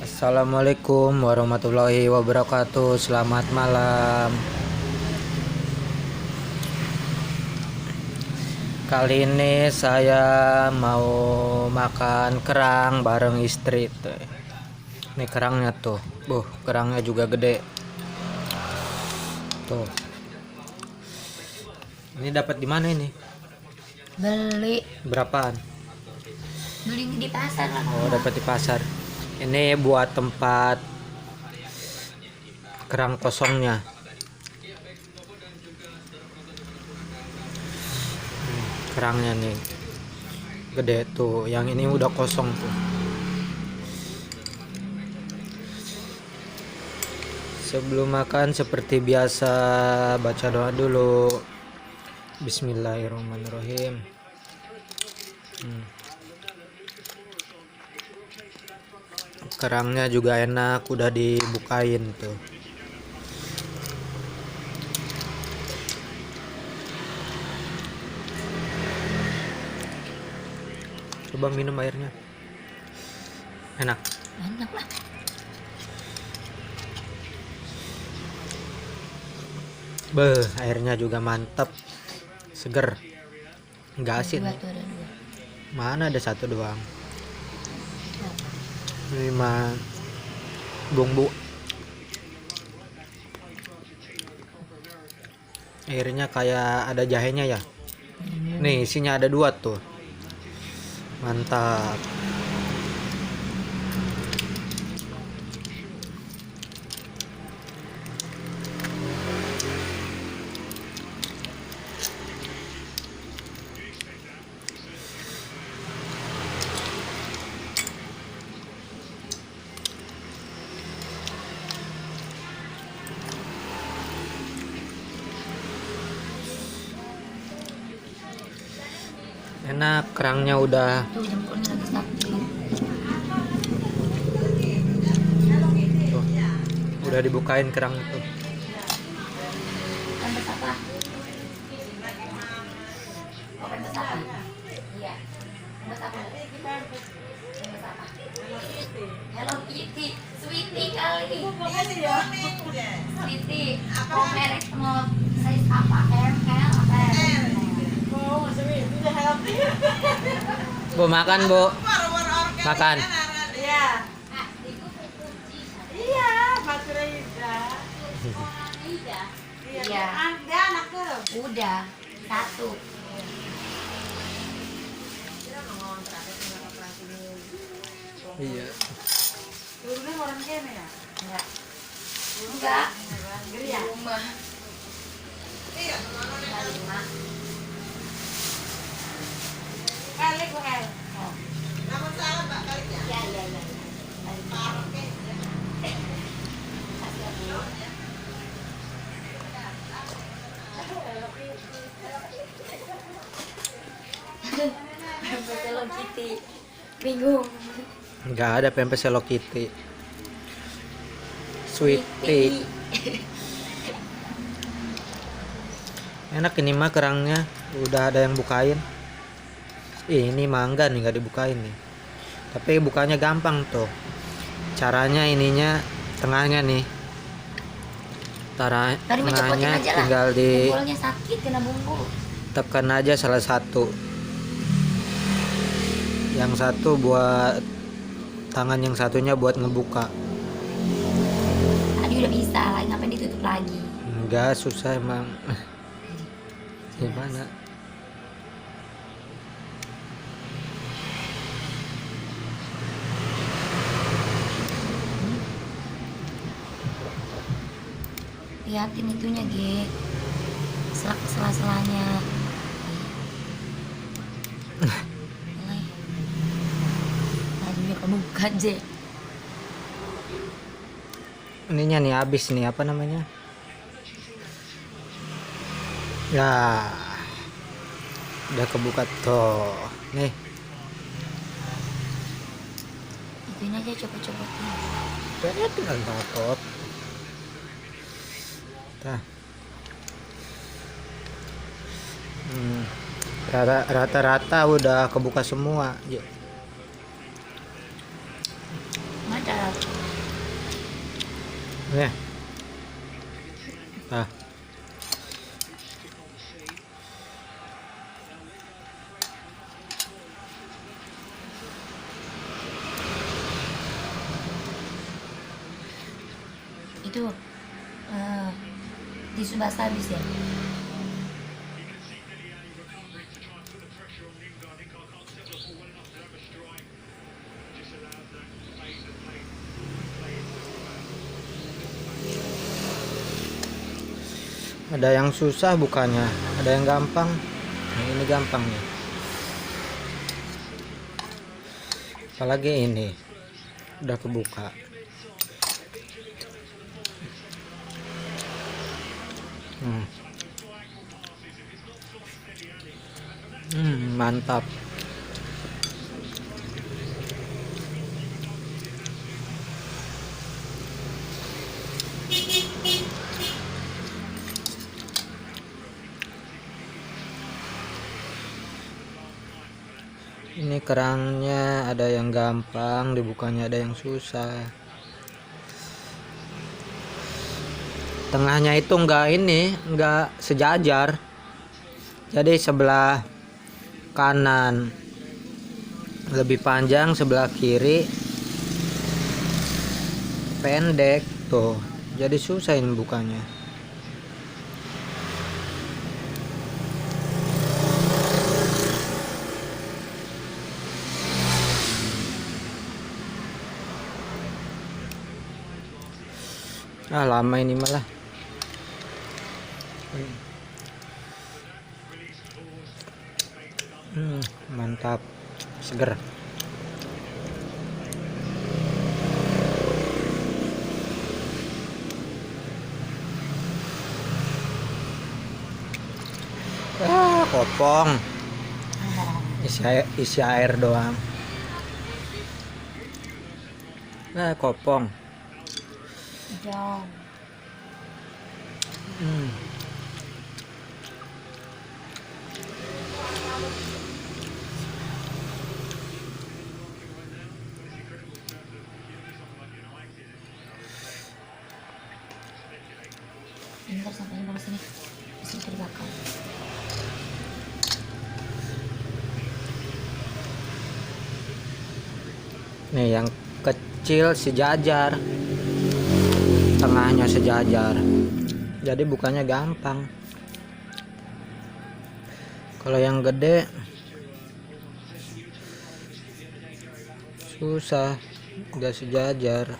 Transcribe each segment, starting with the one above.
Assalamualaikum warahmatullahi wabarakatuh. Selamat malam. Kali ini saya mau makan kerang bareng istri tuh. Ini kerangnya tuh. Kerangnya juga gede. Tuh. Ini dapat di mana ini? Beli Berapaan? di pasar lah. Oh, dapat di pasar. Ini buat tempat kerang kosongnya. Kerangnya nih gede tuh, yang ini udah kosong tuh. Sebelum makan seperti biasa baca doa dulu. Bismillahirrahmanirrahim. Kerangnya juga enak, udah dibukain tuh. Coba minum airnya. Enak. Enak lah. Airnya juga mantap. Seger. Enggak asin. Dua tuh, ada dua. Mana ada satu doang. Ini mah bumbu. Airnya kayak ada jahenya ya. Nih isinya ada dua tuh. Mantap. Enak, kerangnya udah Tuh jempolnya lagi sakit. tuh, udah dibukain kerang tuh. Pempes apa? Oh, pempes apa? Iya. Pempes apa? Pempes apa? Hello Kitty, Sweetie kali. Sweetie, mau merek mau size apa? M, L, apa? Bu makan, Bu. Makan. Iya. Iya, Mas Reza. Iya. Dia anak tuh. Udah satu. Iya. Turunnya orang kene ya? Enggak. Enggak. Geri ya? Rumah. Iya. Lima. Kali ku L. Oh. Namun salah Mbak kali ya? Iya, iya, iya. Parah ke. Kasih aku. Pempes Hello Kitty. Bingung. Nggak ada pempes Hello Kitty. Sweetie. Enak ini mah kerangnya. Udah ada yang bukain. Ini mangga nih nggak dibukain nih. Tapi bukanya gampang tuh. Caranya ininya tengahnya nih. Tadi mau copotin Tengahnya aja lah. tinggal di Jempolnya sakit kena bumbu. tekan aja salah satu. Yang satu buat tangan, yang satunya buat ngebuka. Tadi udah bisa lah, ngapain ditutup lagi? Enggak, susah emang. Gimana? Liatin itunya, Ge. Sela-selanya. Tadi udah kebuka, Je. Ininya nih habis nih, apa namanya? Ya. Udah kebuka tuh. Nih. Ituin aja coba-cobain. Tinggal ngotot. Nah. Rata-rata udah kebuka semua. Ada Ya. Ah. Itu tisu basah habis ya. Ada yang susah bukannya, ada yang gampang. Yang ini gampang nih. Apalagi ini udah kebuka. Mantap. Ini kerangnya ada yang gampang dibukanya, ada yang susah. Tengahnya itu enggak sejajar. Jadi sebelah kanan lebih panjang, sebelah kiri pendek tuh. Jadi susah ini bukanya. Lama ini malah. Mantap, seger. Kopong. Isi air doang. Kopong. Jauh. Bentar sampai baru sini. Bisa dibakar. Nih yang kecil sejajar, tengahnya sejajar, jadi bukannya gampang. Kalau yang gede susah, nggak sejajar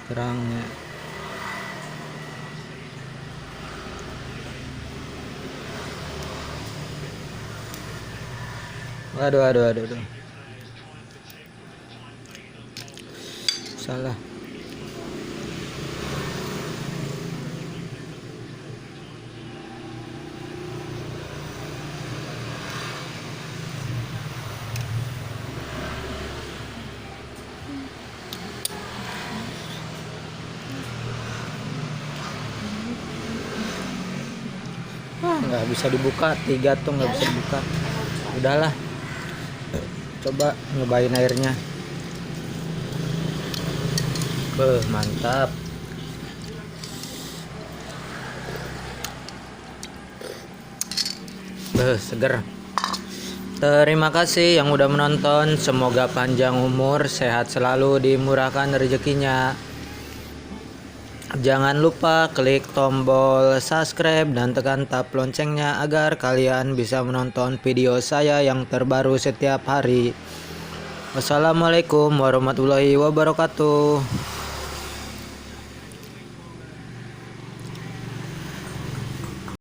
kerangnya. Aduh. Salah. Nggak bisa dibuka, 3 tuh nggak bisa dibuka. Udahlah, coba nyobain airnya. Mantap. Seger. Terima kasih yang udah menonton. Semoga panjang umur, sehat selalu, dimurahkan rezekinya. Jangan lupa klik tombol subscribe dan tekan tab loncengnya agar kalian bisa menonton video saya yang terbaru setiap hari. Wassalamualaikum warahmatullahi wabarakatuh.